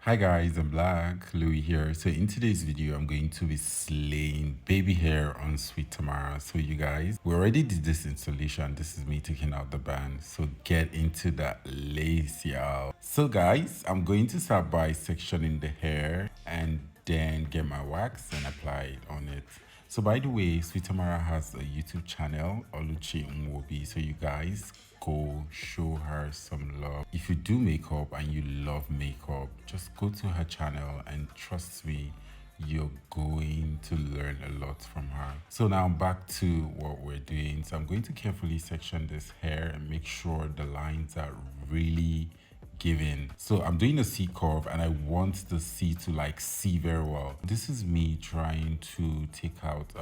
Hi guys, I'm Black, Louis here. So in today's video, I'm going to be slaying baby hair on Sweet Tamara. So you guys, we already did this installation. This is me taking out the band. So get into that lace, y'all. So guys, I'm going to start by sectioning the hair and then get my wax and apply it on it. So by the way, Sweet Tamara has a YouTube channel, Oluchi Nwobi. So you guys go show her some love. If you do makeup and you love makeup, just go to her channel and trust me, you're going to learn a lot from her. So now back to what we're doing. So I'm going to carefully section this hair and make sure the lines are really given. So I'm doing a C curve and I want the C to like see very well. This is me trying to take out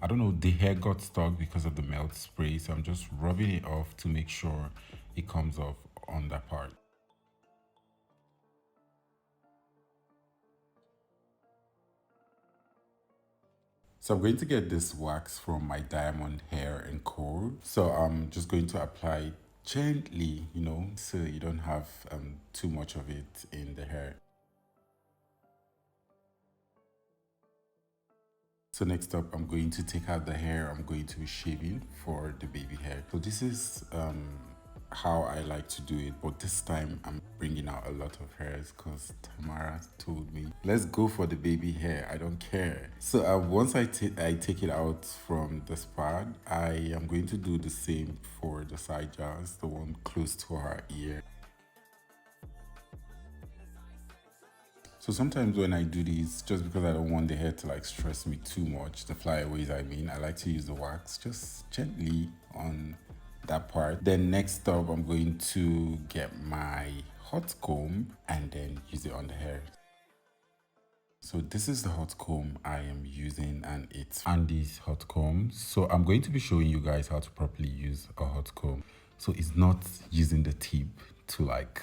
I don't know, the hair got stuck because of the melt spray, so I'm just rubbing it off to make sure it comes off on that part. So I'm going to get this wax from my Diamond Hair and Co. So I'm just going to apply it gently, so you don't have too much of it in the hair. So next up, I'm going to take out the hair I'm going to be shaving for the baby hair. So this is how I like to do it, but this time I'm bringing out a lot of hairs because Tamara told me, let's go for the baby hair, I don't care. So once I take it out from the spot, I am going to do the same for the side jars, the one close to her ear. So sometimes when I do these, just because I don't want the hair to like stress me too much, the flyaways I like to use the wax just gently on that part. Then next up, I'm going to get my hot comb and then use it on the hair. So this is the hot comb I am using and it's Andis hot comb. So I'm going to be showing you guys how to properly use a hot comb. So it's not using the tip to like,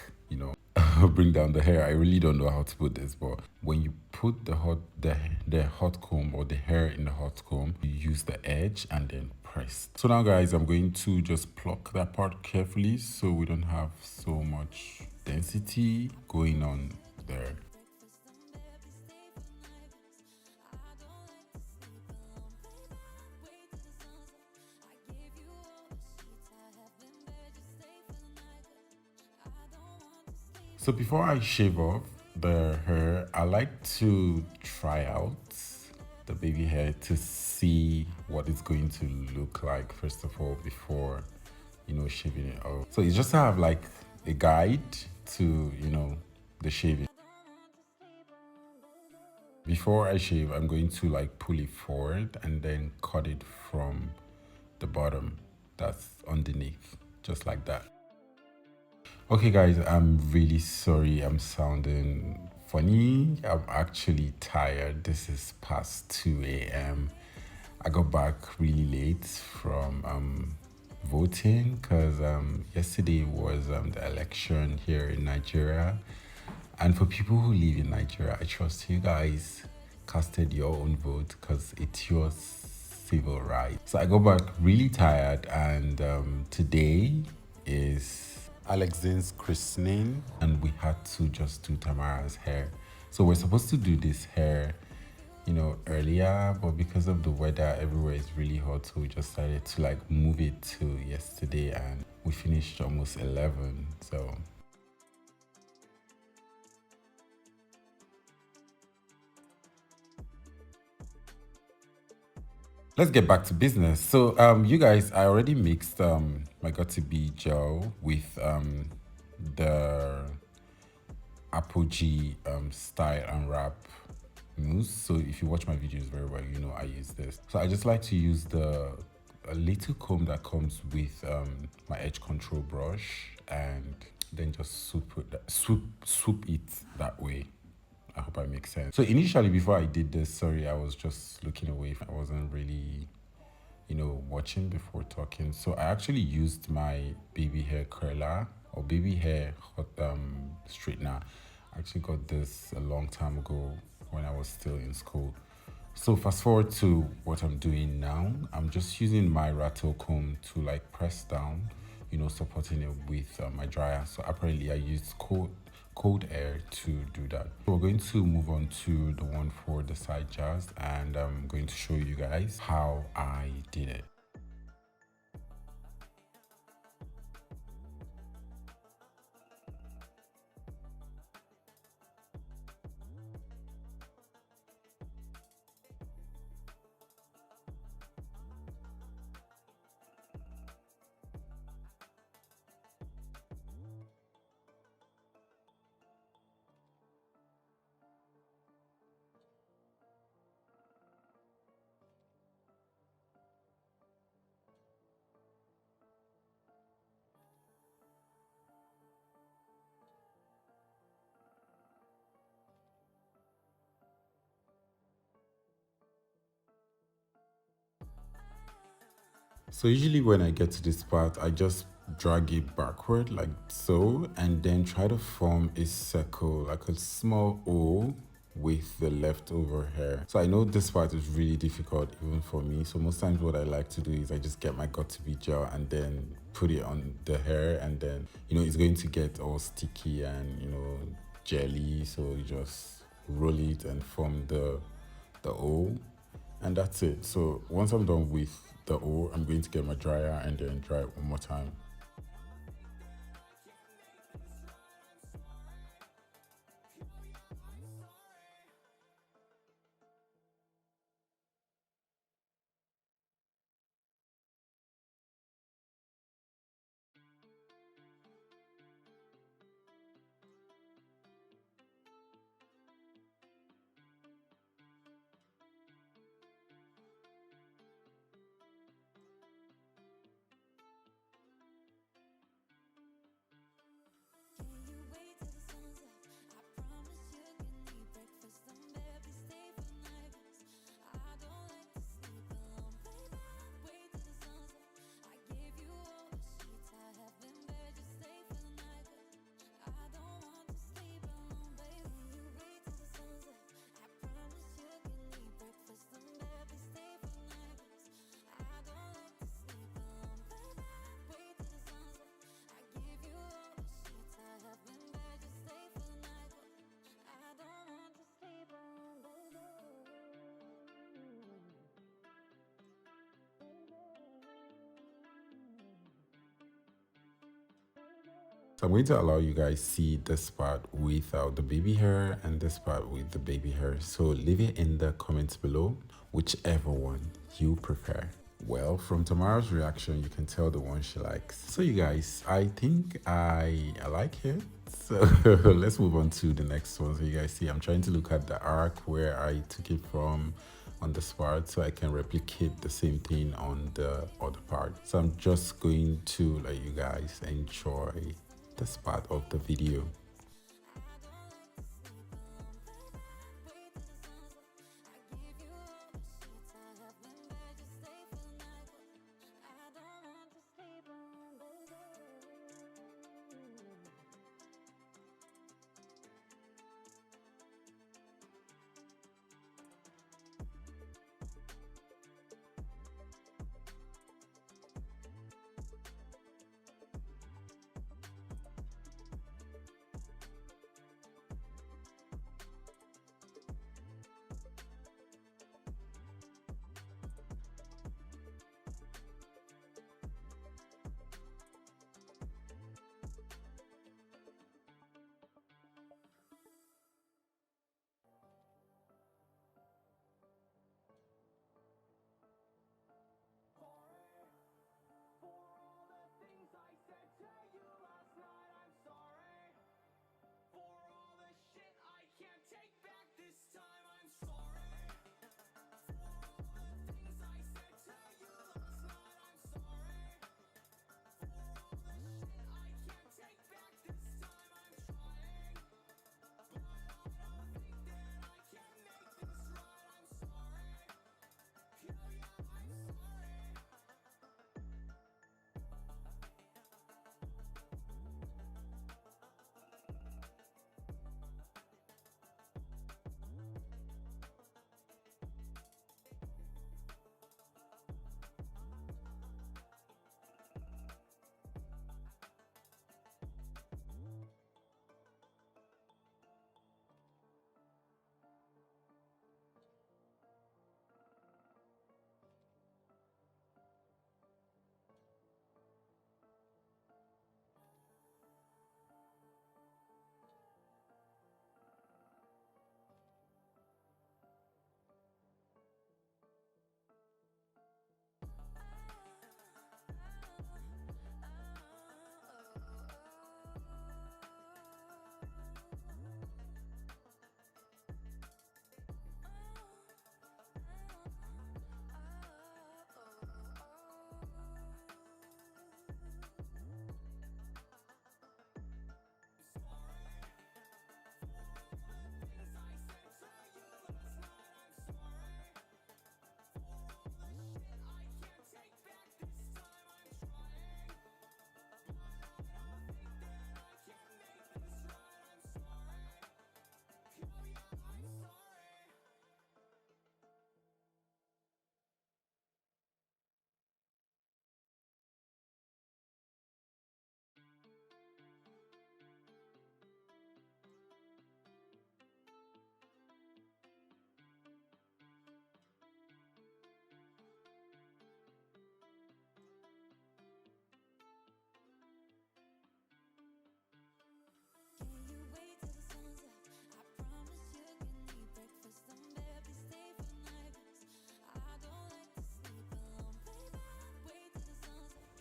bring down the hair. I really don't know how to put this, but when you put the hot comb or the hair in the hot comb, you use the edge and then press. So now guys, I'm going to just pluck that part carefully so we don't have so much density going on there. So before I shave off the hair, I like to try out the baby hair to see what it's going to look like first of all before, shaving it off. So it's just to have like a guide to, the shaving. Before I shave, I'm going to like pull it forward and then cut it from the bottom that's underneath, just like that. Okay guys, I'm really sorry I'm sounding funny. I'm actually tired. This is past 2 a.m. I got back really late from voting because yesterday was the election here in Nigeria. And for people who live in Nigeria, I trust you guys casted your own vote because it's your civil right. So I got back really tired and today is Alexin's christening and we had to just do Tamara's hair. So we're supposed to do this hair, earlier, but because of the weather, everywhere is really hot. So we just decided to like move it to yesterday and we finished almost 11. So let's get back to business. So you guys, I already mixed my Got Be gel with the Aphogee style and wrap mousse. So if you watch my videos very well, you know I use this. So I just like to use a little comb that comes with my edge control brush and then just swoop it that way. I hope I make sense. So initially, before I did this, sorry, I was just looking away. I wasn't really, watching before talking. So I actually used my baby hair curler or baby hair hot straightener. I actually got this a long time ago when I was still in school. So fast forward to what I'm doing now. I'm just using my rattle comb to like press down, supporting it with my dryer. So apparently I used cold air to do that. We're going to move on to the one for the side jars, and I'm going to show you guys how I did it. So usually when I get to this part, I just drag it backward like so, and then try to form a circle, like a small O with the leftover hair. So I know this part is really difficult even for me. So most times what I like to do is I just get my got to be gel and then put it on the hair, and then, you know, it's going to get all sticky and, you know, jelly. So you just roll it and form the O, and that's it. So once I'm done with the O, I'm going to get my dryer and then dry it one more time. So I'm going to allow you guys see this part without the baby hair and this part with the baby hair. So leave it in the comments below, whichever one you prefer. Well, from Tamara's reaction, you can tell the one she likes. So you guys, I think I like it. So let's move on to the next one. So you guys see, I'm trying to look at the arc where I took it from on this part so I can replicate the same thing on the other part. So I'm just going to let you guys enjoy this part of the video.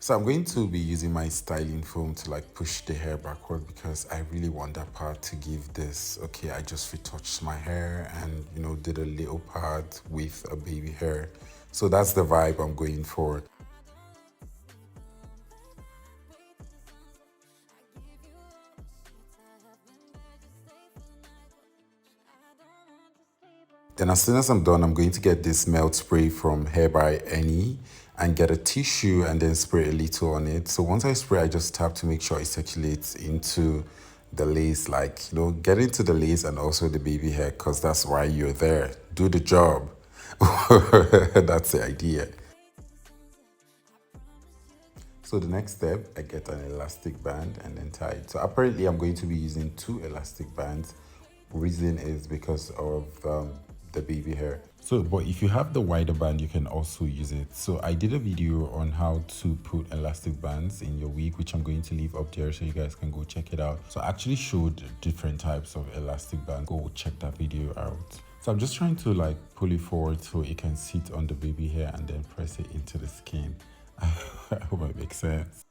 So I'm going to be using my styling foam to like push the hair backward because I really want that part to give this, okay, I just retouched my hair and did a little part with a baby hair. So that's the vibe I'm going for. Then as soon as I'm done, I'm going to get this melt spray from Hair by Any and get a tissue and then spray a little on it. So once I spray, I just tap to make sure it circulates into the lace, like, get into the lace and also the baby hair because that's why you're there. Do the job. That's the idea. So the next step, I get an elastic band and then tie it. So apparently I'm going to be using 2 elastic bands. Reason is because of the baby hair. So, but if you have the wider band, you can also use it. So I did a video on how to put elastic bands in your wig, which I'm going to leave up there so you guys can go check it out. So I actually showed different types of elastic band. Go check that video out. So I'm just trying to like pull it forward so it can sit on the baby hair and then press it into the skin. I hope it makes sense.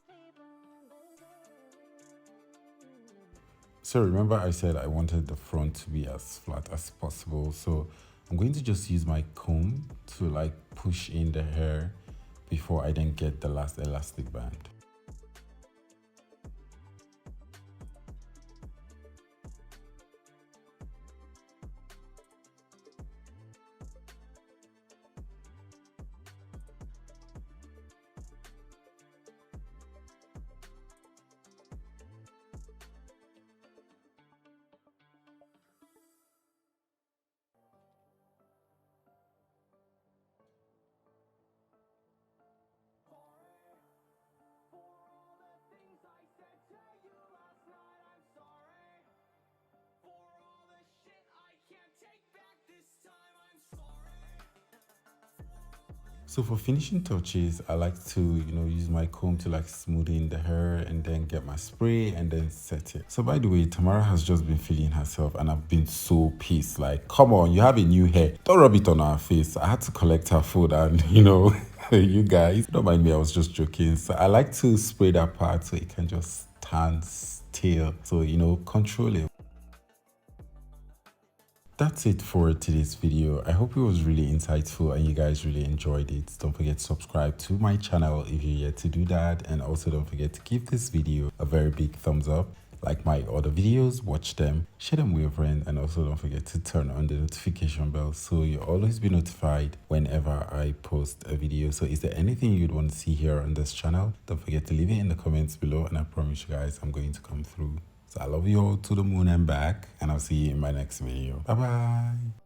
So remember I said I wanted the front to be as flat as possible. So I'm going to just use my comb to like push in the hair before I then get the last elastic band. So for finishing touches, I like to, use my comb to like smoothen the hair and then get my spray and then set it. So by the way, Tamara has just been feeling herself and I've been so pissed. Like, come on, you have a new hair. Don't rub it on our face. I had to collect her food and, you guys, don't mind me, I was just joking. So I like to spray that part so it can just stand still. So, control it. That's it for today's video. I hope it was really insightful and you guys really enjoyed it. Don't forget to subscribe to my channel if you're yet to do that, and also don't forget to give this video a very big thumbs up. Like my other videos, watch them, share them with your friends, and also don't forget to turn on the notification bell so you'll always be notified whenever I post a video. So is there anything you'd want to see here on this channel? Don't forget to leave it in the comments below and I promise you guys I'm going to come through. So I love you all to the moon and back, and I'll see you in my next video. Bye bye.